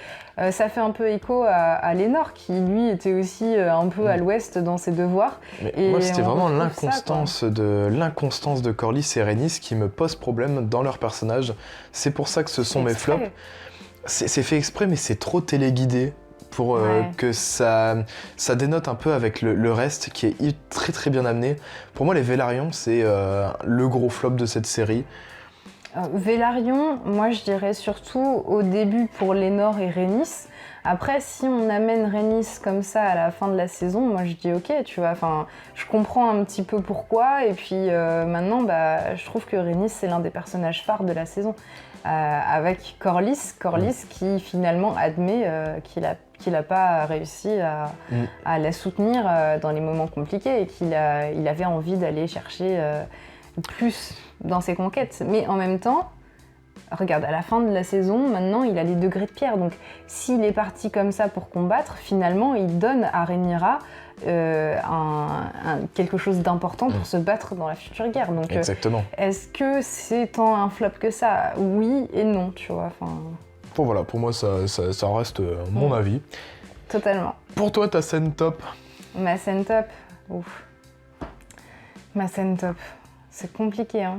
Ça fait un peu écho à Lénore qui, lui, était aussi un peu à l'ouest dans ses devoirs. Mais moi, c'était vraiment l'inconstance de Corlys et Rhaenys qui me pose problème dans leur personnage. C'est pour ça que ce sont mes flops. C'est fait exprès, mais c'est trop téléguidé pour que ça dénote un peu avec le reste qui est très très bien amené. Pour moi, les Velaryon, c'est le gros flop de cette série. Velaryon, moi je dirais surtout au début pour Lénore et Rhaenys. Après, si on amène Rhaenys comme ça à la fin de la saison, moi je dis ok, tu vois, je comprends un petit peu pourquoi, et puis maintenant, je trouve que Rhaenys c'est l'un des personnages phares de la saison. Avec Corlys qui finalement admet qu'il a pas réussi à la soutenir dans les moments compliqués et qu'il avait envie d'aller chercher plus dans ses conquêtes. Mais en même temps, regarde, à la fin de la saison, maintenant, il a les degrés de pierre. Donc, s'il est parti comme ça pour combattre, finalement, il donne à Rhaenyra quelque chose d'important pour se battre dans la future guerre. Donc, exactement. Est-ce que c'est tant un flop que ça? Oui et non, tu vois. Bon, voilà, pour moi, ça reste mon avis. Totalement. Pour toi, ta scène top? Ma scène top? Ouf. Ma scène top. C'est compliqué, hein.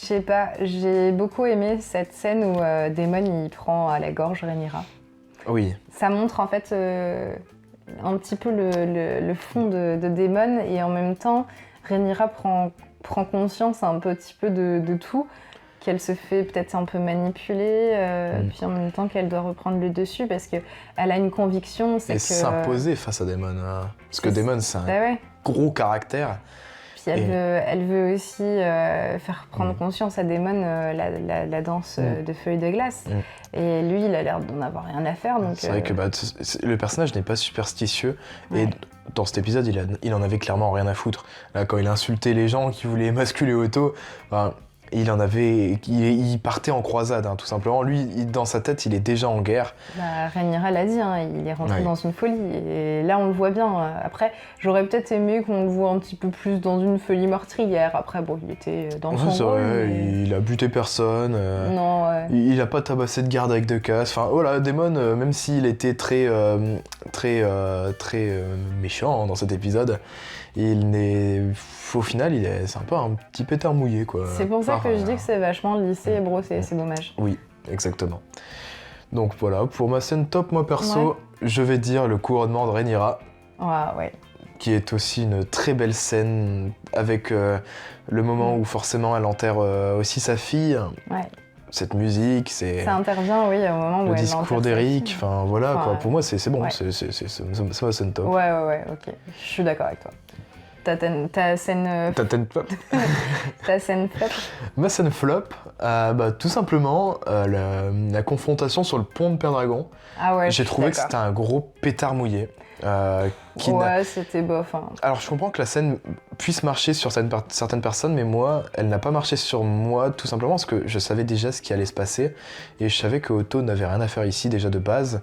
Je sais pas, j'ai beaucoup aimé cette scène où Daemon il prend à la gorge Rhaenyra. Oui. Ça montre en fait un petit peu le fond de Daemon, et en même temps Rhaenyra prend conscience un petit peu de tout, qu'elle se fait peut-être un peu manipuler, puis en même temps qu'elle doit reprendre le dessus parce qu'elle a une conviction, c'est et que... s'imposer face à Daemon, hein. Parce que Daemon c'est un gros caractère. Puis elle veut aussi faire prendre conscience à Daemon la danse de feu et de glace. Et lui, il a l'air d'en avoir rien à faire. Donc, c'est vrai que le personnage n'est pas superstitieux. Et dans cet épisode, il en avait clairement rien à foutre. Là, quand il insultait les gens qui voulaient émasculer Otto, il partait en croisade, hein, tout simplement. Lui, dans sa tête, il est déjà en guerre. Rhaenyra l'a dit, hein, il est rentré dans une folie. Et là, on le voit bien. Après, j'aurais peut-être aimé qu'on le voit un petit peu plus dans une folie meurtrière. Après, bon, il était dans son rôle. Mais... Il a buté personne. Il a pas tabassé de garde avec de casse. Enfin, voilà, Daemon, même s'il était très méchant dans cet épisode, au final, c'est un peu un petit pétard mouillé, quoi. C'est pour ça que je dis que c'est vachement lissé et brossé, c'est dommage. Oui, exactement. Donc voilà, pour ma scène top, moi perso, je vais dire le couronnement de Rhaenyra. Qui est aussi une très belle scène avec le moment où forcément elle enterre aussi sa fille. Cette musique, ça intervient, au moment où le discours d'Eric, enfin voilà, quoi. Pour moi c'est bon, c'est ma scène top. Ok, je suis d'accord avec toi. Ta scène flop. Ma scène flop, tout simplement la confrontation sur le pont de Pendragon. J'ai trouvé que c'était un gros pétard mouillé. C'était bof. Hein. Alors je comprends que la scène puisse marcher sur certaines personnes, mais moi, elle n'a pas marché sur moi, tout simplement parce que je savais déjà ce qui allait se passer, et je savais que Otto n'avait rien à faire ici déjà de base,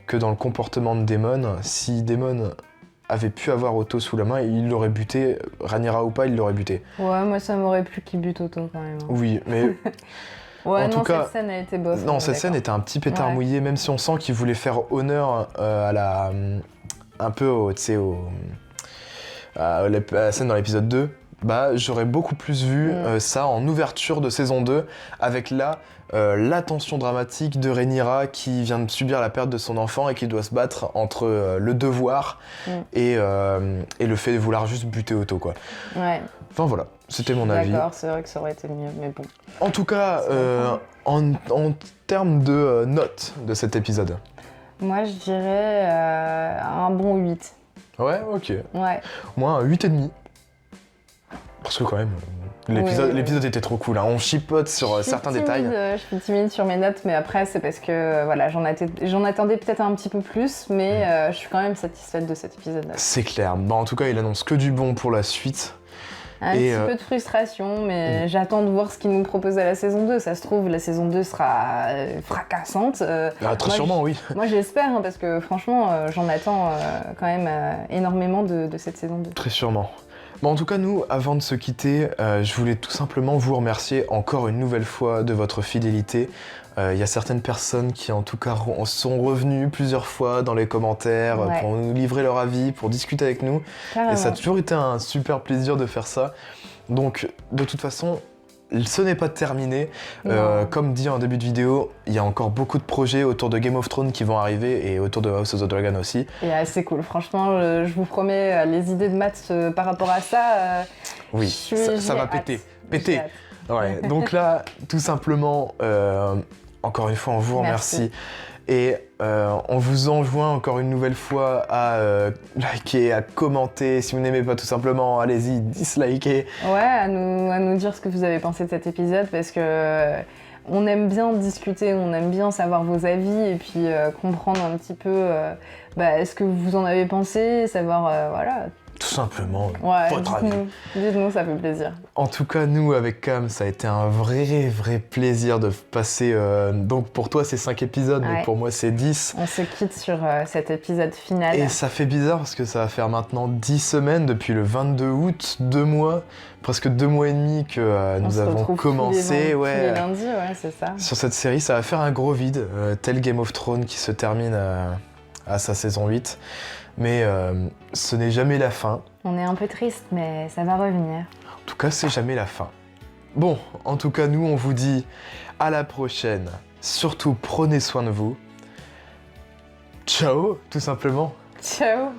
que dans le comportement de Daemon, si Daemon avait pu avoir Otto sous la main, il l'aurait buté, Rhaenyra ou pas, il l'aurait buté. Moi ça m'aurait plu qu'il bute Otto quand même. Oui, mais... en tout cas, cette scène a été bof. Non, cette scène était un petit pétard mouillé, même si on sent qu'il voulait faire honneur à la... un peu à la scène dans l'épisode 2, j'aurais beaucoup plus vu ça en ouverture de saison 2, avec l'attention dramatique de Rhaenyra qui vient de subir la perte de son enfant et qui doit se battre entre le devoir et le fait de vouloir juste buter Otto, quoi. Enfin voilà, c'était mon avis. D'accord, c'est vrai que ça aurait été mieux, mais bon. En tout cas, en termes de notes de cet épisode. Moi, je dirais un bon 8. Ouais, ok. Moi, un 8,5. Parce que quand même, l'épisode était trop cool. Hein. On chipote sur certains détails. Je suis timide sur mes notes, mais après, c'est parce que j'en attendais peut-être un petit peu plus, mais je suis quand même satisfaite de cet épisode-là. C'est clair. En tout cas, il annonce que du bon pour la suite. Un petit peu de frustration, mais j'attends de voir ce qu'ils nous proposent à la saison 2. Ça se trouve, la saison 2 sera fracassante. Très sûrement, oui. Moi, j'espère, hein, parce que franchement, j'en attends quand même énormément de cette saison 2. Très sûrement. En tout cas, nous, avant de se quitter, je voulais tout simplement vous remercier encore une nouvelle fois de votre fidélité. Il y a certaines personnes qui, en tout cas, sont revenues plusieurs fois dans les commentaires pour nous livrer leur avis, pour discuter avec nous. Carrément. Et ça a toujours été un super plaisir de faire ça. Donc, de toute façon, ce n'est pas terminé. Comme dit en début de vidéo, il y a encore beaucoup de projets autour de Game of Thrones qui vont arriver et autour de House of the Dragon aussi. Et c'est cool, franchement, je vous promets, les idées de maths par rapport à ça, oui, ça va péter. Ouais, donc là, tout simplement, encore une fois, on vous remercie. Et on vous enjoint encore une nouvelle fois à liker, à commenter. Si vous n'aimez pas tout simplement, allez-y, dislikez. À nous dire ce que vous avez pensé de cet épisode, parce que on aime bien discuter, on aime bien savoir vos avis et puis comprendre un petit peu ce que vous en avez pensé, savoir, tout simplement, votre avis. Dites-nous, ça fait plaisir. En tout cas, nous, avec Cam, ça a été un vrai plaisir de passer... donc pour toi, c'est 5 épisodes, mais pour moi, c'est 10. On se quitte sur cet épisode final. Et ça fait bizarre parce que ça va faire maintenant 10 semaines, depuis le 22 août, 2 mois, presque 2 mois et demi que nous avons commencé. Tous les lundis, c'est ça. Sur cette série, ça va faire un gros vide, tel Game of Thrones qui se termine à sa saison 8. Mais ce n'est jamais la fin. On est un peu triste, mais ça va revenir. En tout cas, c'est jamais la fin. Bon, en tout cas, nous, on vous dit à la prochaine. Surtout, prenez soin de vous. Ciao, tout simplement. Ciao.